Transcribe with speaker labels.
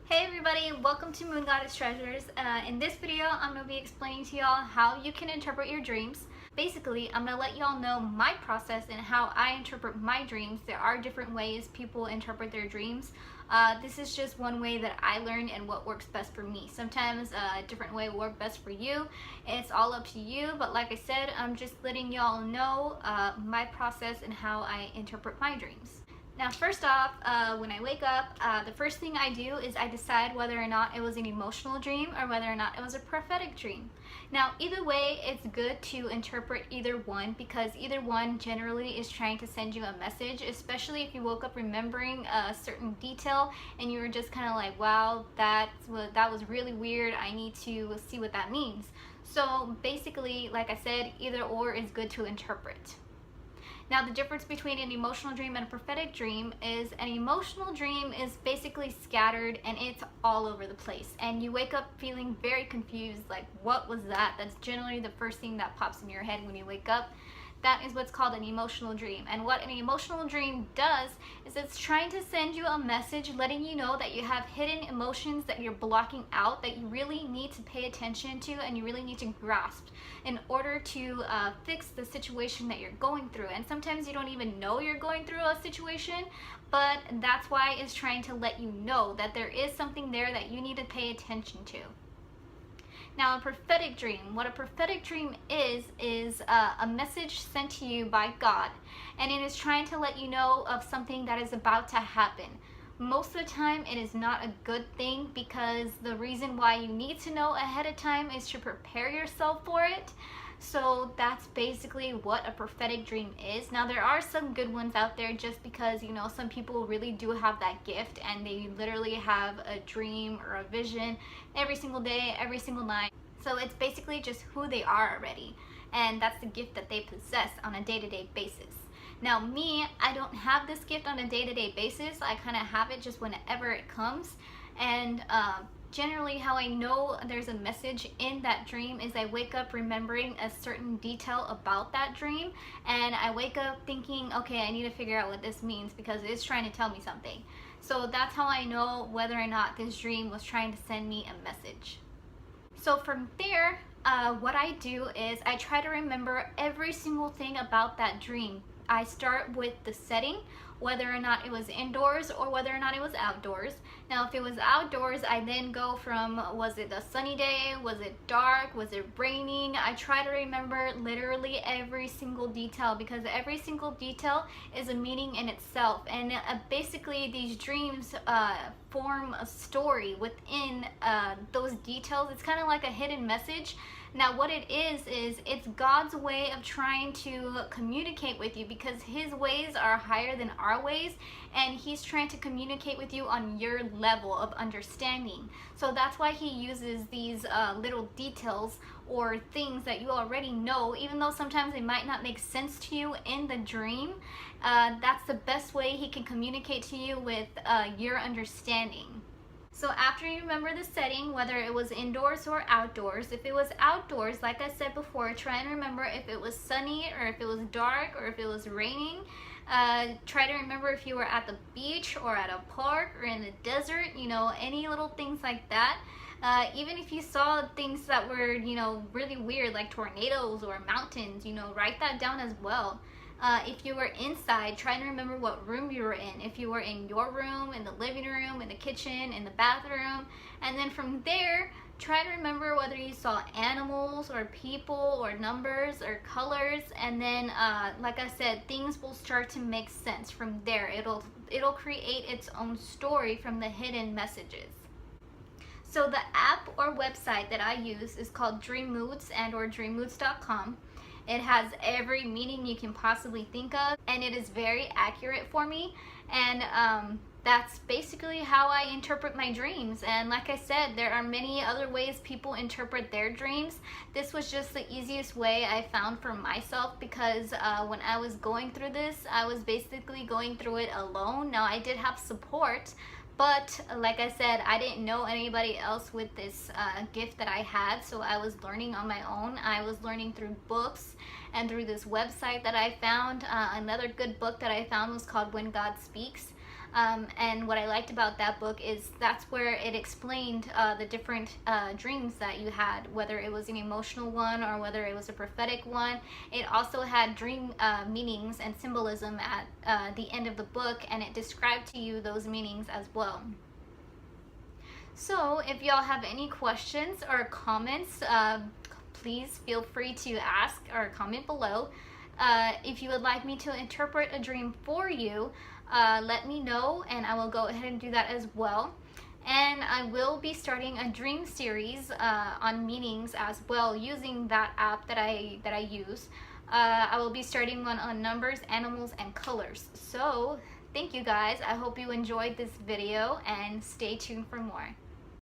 Speaker 1: Hey everybody, welcome to Moon Goddess Treasures. In this video, I'm going to be explaining to y'all how you can interpret your dreams. Basically, I'm going to let y'all know my process and how I interpret my dreams. There are different ways people interpret their dreams. This is just one way that I learned and what works best for me. Sometimes a different way will work best for you. It's all up to you, but like I said, I'm just letting y'all know my process and how I interpret my dreams. Now, first off, when I wake up, the first thing I do is I decide whether or not it was an emotional dream or whether or not it was a prophetic dream. Now, either way, it's good to interpret either one because either one generally is trying to send you a message, especially if you woke up remembering a certain detail and you were just kind of like, wow, that was really weird. I need to see what that means. So basically, like I said, either or is good to interpret. Now, the difference between an emotional dream and a prophetic dream is an emotional dream is basically scattered and it's all over the place. And you wake up feeling very confused, like, what was that? That's generally the first thing that pops in your head when you wake up. That is what's called an emotional dream. And what an emotional dream does is it's trying to send you a message letting you know that you have hidden emotions that you're blocking out that you really need to pay attention to and you really need to grasp in order to fix the situation that you're going through. And sometimes you don't even know you're going through a situation, but that's why it's trying to let you know that there is something there that you need to pay attention to. Now, a prophetic dream, what a prophetic dream is a message sent to you by God, and it is trying to let you know of something that is about to happen. Most of the time, it is not a good thing because the reason why you need to know ahead of time is to prepare yourself for it. So that's basically what a prophetic dream is. Now, there are some good ones out there just because, you know, some people really do have that gift and they literally have a dream or a vision every single day, every single night. So it's basically just who they are already. And that's the gift that they possess on a day-to-day basis. Now, me, I don't have this gift on a day-to-day basis. I kind of have it just whenever it comes. And generally how I know there's a message in that dream is I wake up remembering a certain detail about that dream, and I wake up thinking, okay, I need to figure out what this means because it's trying to tell me something. So that's how I know whether or not this dream was trying to send me a message. So from there, what I do is I try to remember every single thing about that dream. I start with the setting, whether or not it was indoors or whether or not it was outdoors. Now, if it was outdoors, I then go from, was it a sunny day? Was it dark? Was it raining? I try to remember literally every single detail because every single detail is a meaning in itself. And basically, these dreams form a story within those details. It's kind of like a hidden message. Now, what it is it's God's way of trying to communicate with you because his ways are higher than our ways, and he's trying to communicate with you on your level of understanding. So that's why he uses these little details or things that you already know, even though sometimes they might not make sense to you in the dream. That's the best way he can communicate to you with your understanding. So after you remember the setting, whether it was indoors or outdoors, if it was outdoors, like I said before, try and remember if it was sunny or if it was dark or if it was raining. Try to remember if you were at the beach or at a park or in the desert, you know, any little things like that. Even if you saw things that were, you know, really weird, like tornadoes or mountains, you know, write that down as well. If you were inside, try to remember what room you were in. If you were in your room, in the living room, in the kitchen, in the bathroom. And then from there, try to remember whether you saw animals or people or numbers or colors. And then, like I said, things will start to make sense from there. It'll create its own story from the hidden messages. So the app or website that I use is called Dream Moods or dreammoods.com. It has every meaning you can possibly think of, and it is very accurate for me. And that's basically how I interpret my dreams. And like I said, there are many other ways people interpret their dreams. This was just the easiest way I found for myself because when I was going through this, I was basically going through it alone. Now, I did have support, but like I said, I didn't know anybody else with this gift that I had, so I was learning on my own. I was learning through books and through this website that I found. Another good book that I found was called When God Speaks. And what I liked about that book is that's where it explained the different dreams that you had, whether it was an emotional one or whether it was a prophetic one. It also had dream meanings and symbolism at the end of the book, and it described to you those meanings as well. So if y'all have any questions or comments, please feel free to ask or comment below. If you would like me to interpret a dream for you, let me know and I will go ahead and do that as well. And I will be starting a dream series on meanings as well, using that app that I use. I will be starting one on numbers, animals, and colors. So thank you guys. I hope you enjoyed this video and stay tuned for more.